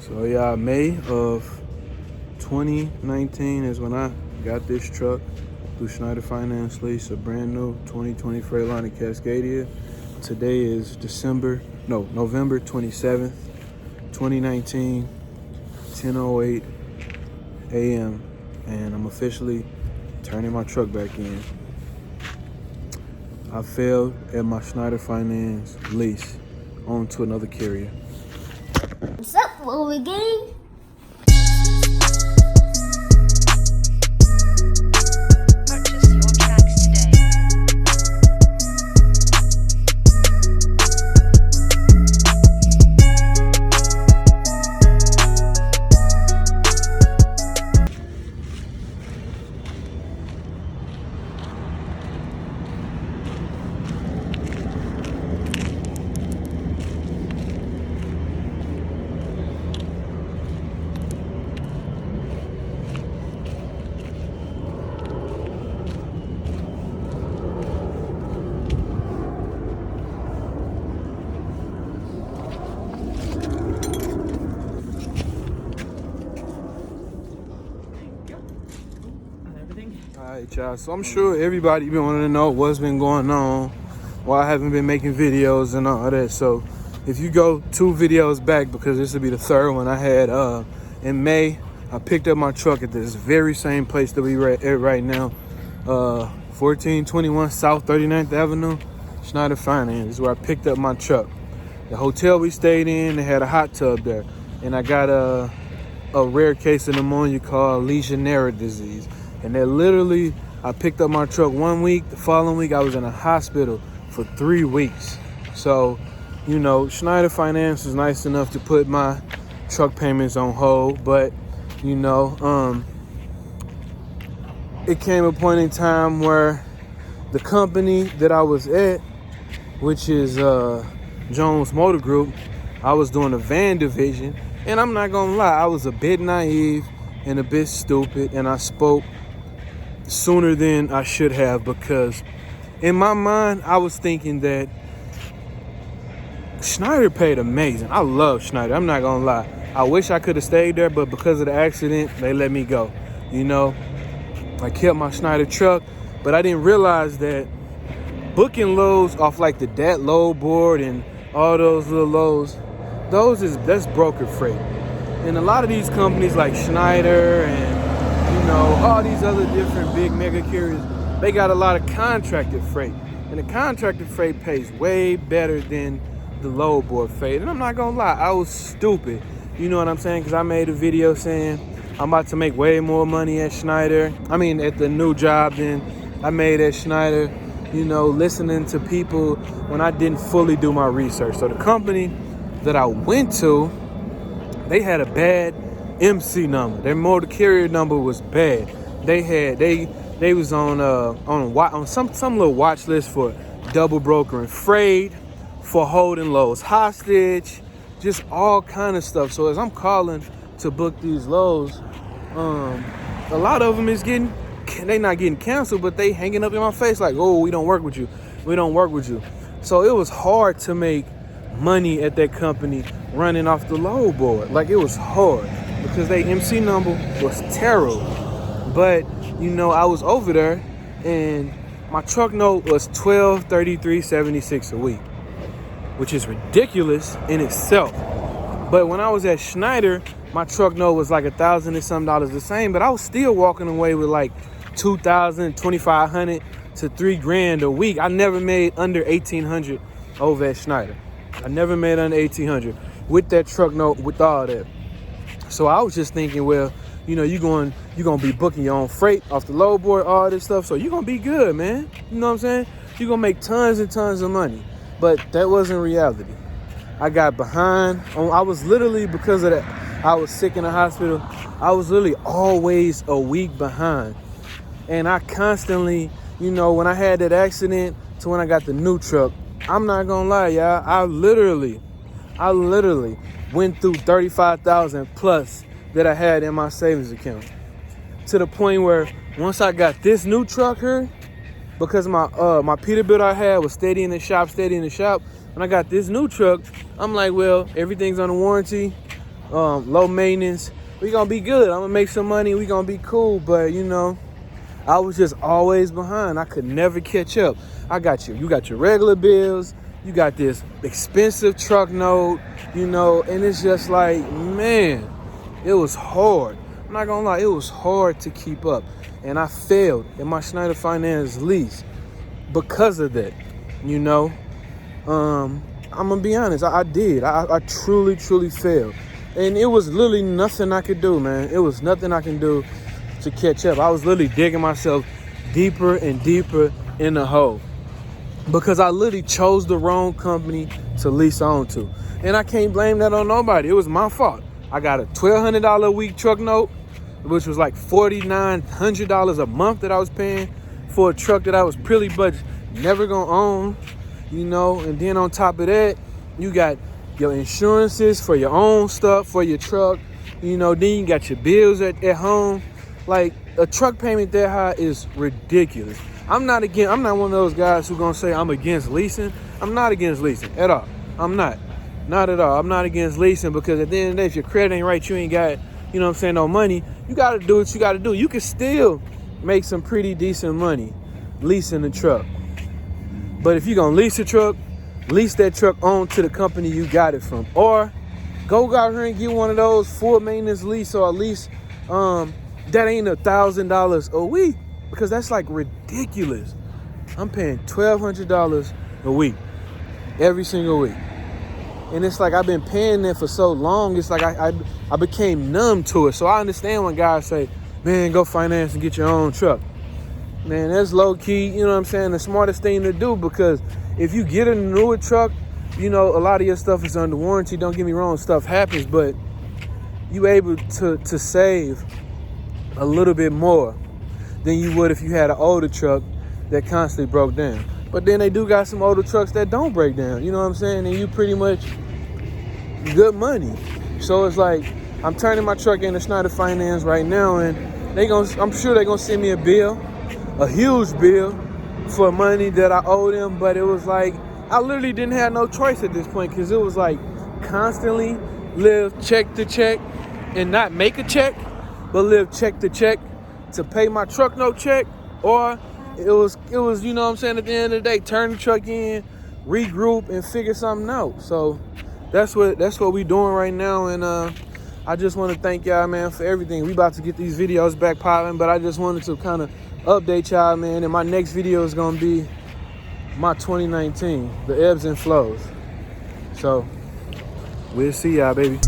So yeah, May of 2019 is when I got this truck through Schneider Finance Lease, a brand new 2020 Freightliner Cascadia. Today is November 27th, 2019, 10:08 a.m. and I'm officially turning my truck back in. I failed at my Schneider Finance lease on to another carrier. What's up, Wolverine Gang? Purchase your tracks today. Alright, y'all, so I'm sure everybody been wanting to know what's been going on, why I haven't been making videos and all that. So if you go 2 videos back, because this will be the 3rd one I had in May, I picked up my truck at this very same place that we're at right now, 1421 South 39th Avenue, Schneider Finance is where I picked up my truck. The hotel we stayed in, they had a hot tub there, and I got a rare case of pneumonia called LEASE disease. And then literally, I picked up my truck 1 week. The following week, I was in a hospital for 3 weeks. So, you know, Schneider Finance was nice enough to put my truck payments on hold. But, you know, it came a point in time where the company that I was at, which is Jones Motor Group, I was doing a van division. And I'm not going to lie, I was a bit naive and a bit stupid. And I spoke sooner than I should have, because in my mind I was thinking that Schneider paid amazing. I love Schneider, I'm not gonna lie. I wish I could have stayed there, but because of the accident they let me go. You know, I kept my Schneider truck, but I didn't realize that booking loads off like the DEC load board and all those little loads, that's broker freight. And a lot of these companies like Schneider and, you know, all these other different big mega carriers, they got a lot of contracted freight. And the contracted freight pays way better than the load board freight. And I'm not gonna lie, I was stupid. You know what I'm saying? Because I made a video saying I'm about to make way more money at Schneider. I mean, at the new job than I made at Schneider. You know, listening to people when I didn't fully do my research. So the company that I went to, they had a bad MC number. Their motor carrier number was bad. They was on some little watch list for double brokering freight, for holding loads hostage, just all kind of stuff. So as I'm calling to book these loads, a lot of them they not getting canceled, but they hanging up in my face like, oh, we don't work with you. We don't work with you. So it was hard to make money at that company running off the load board. Like, it was hard because their MC number was terrible. But, you know, I was over there and my truck note was $1,233.76 a week, which is ridiculous in itself. But when I was at Schneider, my truck note was like $1,000 and some dollars the same, but I was still walking away with like $2,000, $2,500 to $3,000 a week. I never made under $1,800 over at Schneider. I never made under $1,800 with that truck note, with all that. So I was just thinking, well, you know, you're going to be booking your own freight off the load board, all this stuff. So you're going to be good, man. You know what I'm saying? You're going to make tons and tons of money. But that wasn't reality. I got behind. I was literally, because of that, I was sick in the hospital. I was literally always a week behind. And I constantly, you know, when I had that accident to when I got the new truck, I'm not going to lie, y'all. I literally went through $35,000 plus that I had in my savings account, to the point where once I got this new truck here, because my Peterbilt I had was steady in the shop. When I got this new truck, I'm like, well, everything's on a warranty. low maintenance. We gonna be good. I'm gonna make some money. We gonna be cool. But you know, I was just always behind. I could never catch up. You got your regular bills. You got this expensive truck note, you know, and it's just like, man, it was hard. I'm not gonna lie, it was hard to keep up. And I failed in my Schneider Finance lease because of that, you know. I'm gonna be honest, I did. I truly, truly failed. And it was literally nothing I could do, man. It was nothing I can do to catch up. I was literally digging myself deeper and deeper in the hole because I literally chose the wrong company to lease on to. And I can't blame that on nobody. It was my fault. I got a $1,200 a week truck note, which was like $4,900 a month that I was paying for a truck that I was pretty much never gonna own, you know. And then on top of that, you got your insurances for your own stuff, for your truck, you know. Then you got your bills at home. Like, a truck payment that high is ridiculous. I'm not one of those guys who gonna say I'm against leasing. I'm not against leasing at all. I'm not at all. I'm not against leasing because at the end of the day, if your credit ain't right, you ain't got, you know what I'm saying, no money. You gotta do what you gotta do. You can still make some pretty decent money leasing a truck. But if you're gonna lease a truck, lease that truck on to the company you got it from. Or go out here and get one of those full maintenance lease or a lease that ain't $1,000 a week, because that's like ridiculous. I'm paying $1,200 a week every single week. And it's like I've been paying that for so long, it's like I became numb to it. So I understand when guys say, man, go finance and get your own truck. Man, that's low key, you know what I'm saying, the smartest thing to do, because if you get a newer truck, you know, a lot of your stuff is under warranty. Don't get me wrong, stuff happens, but you able to save a little bit more than you would if you had an older truck that constantly broke down. But then they do got some older trucks that don't break down, you know what I'm saying? And you pretty much good money. So it's like, I'm turning my truck into Schneider Finance right now, and I'm sure they're gonna send me a bill, a huge bill for money that I owe them. But it was like, I literally didn't have no choice at this point, because it was like constantly live check to check and not make a check, but live check to check to pay my truck note check. Or it was, you know what I'm saying, at the end of the day, turn the truck in, regroup, and figure something out. So that's what we doing right now. And I just want to thank y'all, man, for everything. We about to get these videos back popping, but I just wanted to kind of update y'all, man. And my next video is gonna be my 2019, the ebbs and flows. So we'll see y'all, baby.